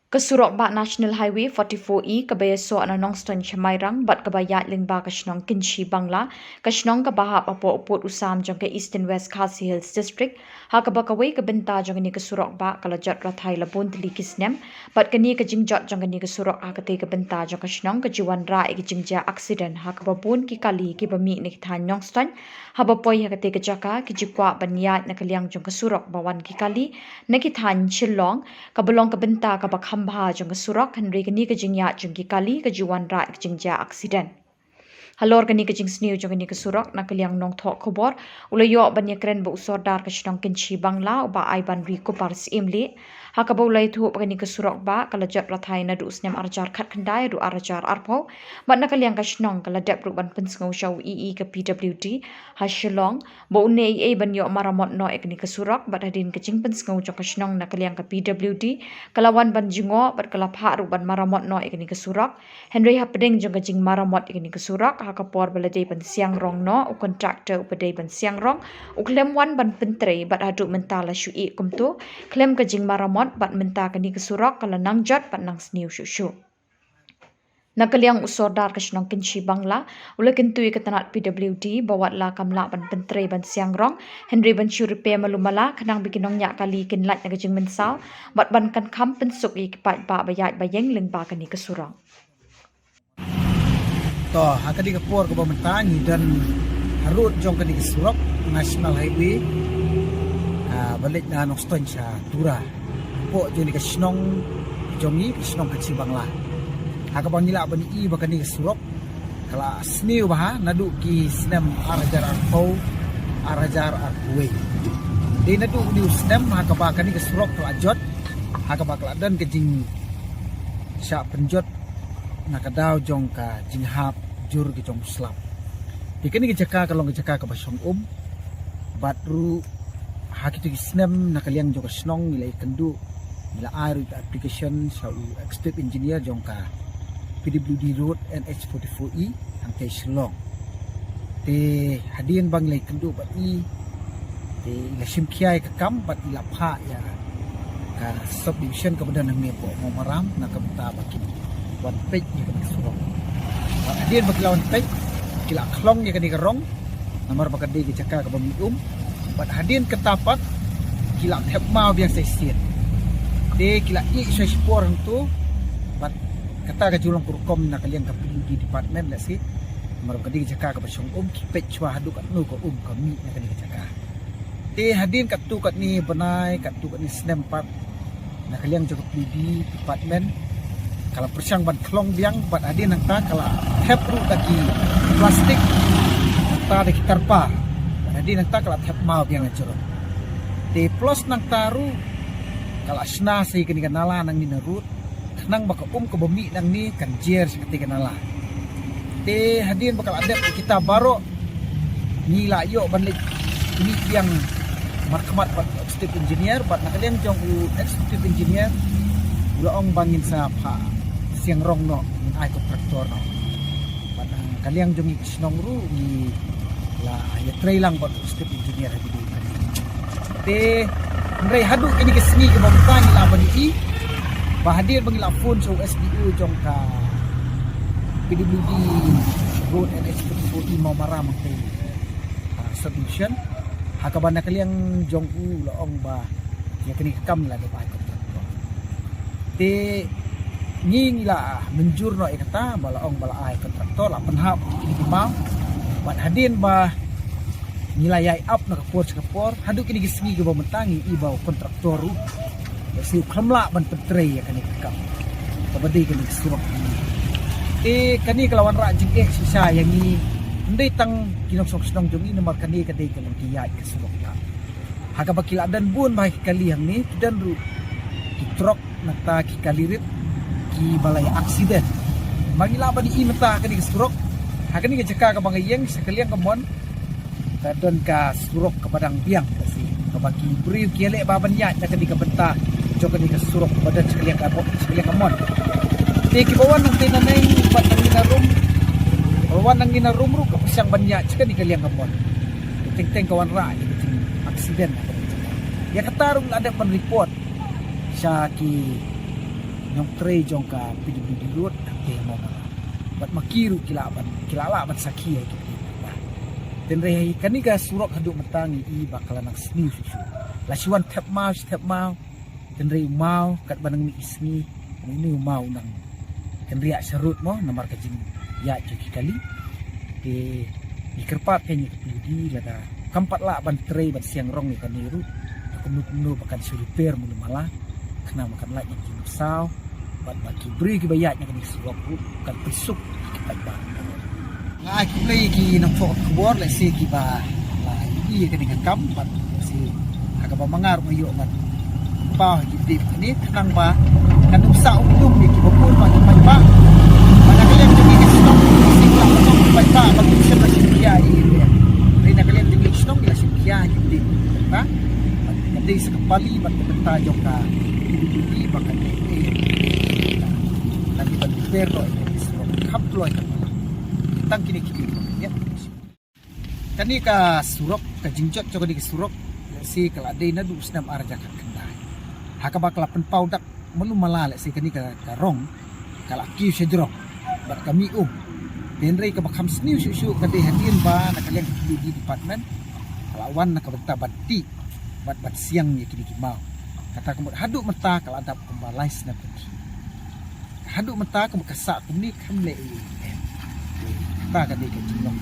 Kesurok ba National Highway 44E kabayaso ana nongston Chamairang bat kabayat lingba kashnong Kinshi Bangla kashnong kabahap apo upot usam jong ke East and West Khasi Hills District ha kabakaway kabenta jong ni kesurok ba kalajat rathai labun tili kisnem bat kani kajingjot jong ni kesurok ha kate kabenta jong kashnong kajiwan ra ikijingja accident ha kababun ki kali ki bami ni than nongston ha bapoy ha kate kajaka kijikwa banyat na kaliang jong kesurok bawan ki kali na ki than chilong kabulong kabenta kabak hamba jong kesurok henry kani kajingya jong ki kali kajiwan ra ikijingja accident halor kani kajing sniu jong ni kesurok na kaliang nong thok khobor ulayo banya kren bu sordar kashnong Kinshi Bangla ba aiban ri ko pars imli hakabo lai thu kani kesurok ba kalajat rathai na du snem arjar khat khandai du arjar arpo mat na kaliang kashnong kala dep ru ban pensngau shaw ii ka PWD hashlong bo ne ei banyo maramot no ekni kesurok bat hadin kajing pensngau jong kashnong na kaliang ka PWD kalawan ban jingo bat kala pha ru ban maramot no ekni kesurok henry hapdeng jong kajing maramot ekni kesurok hakapor baladei ban siang rong no u kontraktor upadei ban siang rong u klem wan ban pentre bat hadu mentala shu e kumtu klem kajing maramot bat menta kani kesurok kala nangjot bat nang sniu shu nakaliang usordar kashnong Kinshi Bangla ula kentui katanat PWD bawat la kamla ban pentre ban siang rong henry ban shu repair malumala kanang bikinong nya kali kinlat na kajing mensau bat ban kan kam pensuk i kipat ba bayat bayeng lingba kani kesurok to hakadi ka por ko bamentani dan harut jong kani kesurok National Highway balik na nongston sa tura po joni ka snong jongi snong Kinshi Bangla hakabang nila bani i bakani kesurok kala sniu bah nadu ki snem arajar arpo arajar arwe de nadu di snem hakaba kani kesurok kala jot hakaba kala dan kejing sya penjot nakadaw jong ka jinghap jur ki jong slap dikini ki jaka kalong ki jaka ka basong batru hakiti ki snem nakaliang jong ka snong nilai kendu nila air application sa executive engineer jong ka PWD road NH44E ang kay Shillong te hadian bang nilai kendu bat i te ila simkiay ka kam bat ila pha ya ka subdivision kemudian nang nepo mo maram nakabta bakin wan pek ni kani kesurok hadian bagilawan pek kila klong ni kani karong namar bakadi ki jaka ka bamium bat hadian ketapat kila thep mau biang sesien de kila i spor tu bat kata ka julong kurkom na kaliang ka PWD department la si namar bakadi ki jaka ka basong ki pek chwa hadu kat nu ko kami na kani jaka de hadian kat tu kat ni banai kat tu kat ni snem part na kaliang jaka PWD department kalau persiang ban klong biang bat adin nang ta kala thep ru daki plastik ta de terpa adin nang ta kala thep mau biang ngajor de plus nang taru kala sna sei kini kanala nang ni narut nang baka ke bumi nang ni kan jer seperti kanala de hadin bakal adep kita baro nila yo banlik ini yang markamat bat executive engineer bat nakalian jong executive engineer ulaong bangin sa pa siang rong no ay kontraktor no padang kaliang jongi snong ru ni la ya tray lang bot step engineer hadi di te ndray hadu ini ke sengi ke bangtan ni laban i bahadir bangila phone so SDU jong ka PWD road NH44 mau maram te subdivision hakabana kaliang jong u laong ba ya kini kam la de pa kontraktor te nging la menjur no ikata bala ong bala ai kontraktor la penhap kini mau bat hadin ba nilayai up na kapor hadu kini gisgi ke bamentangi ibau kontraktor ru si khamla ban petre ya kani kakam kabadi kini surak kani kelawan ra jing sisa yang ni ndai tang kinok snong jongi nomor kani kadai kalang kiyai ke surak la haga bakila dan bun bai kali yang ni dan ru truk nata ki kalirit ki balai aksiden magila ba di imata kani surok hakani ke jaka ka bangayeng sekaliang kamon kadon ka surok ke padang biang kasi kabaki beri kiele babanya na kani ka benta jo kani ka surok badan sekaliang kamon te ki bawan nang tinanay pat nang ginarum bawan nang ginarum ru ka pasyang banya kani kaliang kamon teng kawan ra aksiden ya katarong ada pen report sa ki nyong tre jong ka PWD road te mo bat makiru kilala bat sakia gitu dan rehi kaniga surok haduk matangi i bakalan nak sniu susu lasiwan tap mau dan rehi mau kat banang mi isni ini mau nang dan riak serut mo namar kajing ya cuci kali di kerpat kayaknya PWD lada kampat lah ban tre ban siang rong ni kaniru aku nu bakan suripir mulu malah kena makan lagi yang kimusau bat bagi beri kibayatnya kani surok kan pesuk kita bang nga ki play ki nang fok kubor le se ki ba la i ka dengan kampat si aga ba mangar mo yo man pa ki dip ni kanang ba kan usa umum ni ki bapun ba ki ba mana kalian jadi ki stop si ka mo ba ba ba ki se ba si kia i ni na kalian jadi stop la si kia ki dip ba jadi sekali ba benta jo ka di ba kan ni lagi ba perro kap lo ka tang kini ya kani ka surok ka jingjot joko di surok si kala de na du snam arja ka kendai haka bakla pen paudak melu malale si kani ka rong kala ki sejrok bar kami denrei ka bakam sniu susu ka de hadin ba na kalian di department kala wan na ka benta batti bat siang ya kini mau kata kemut haduk mata kala adap kembalais na pergi haduk mata ke kasak ni kamle ba ka de ka jinglong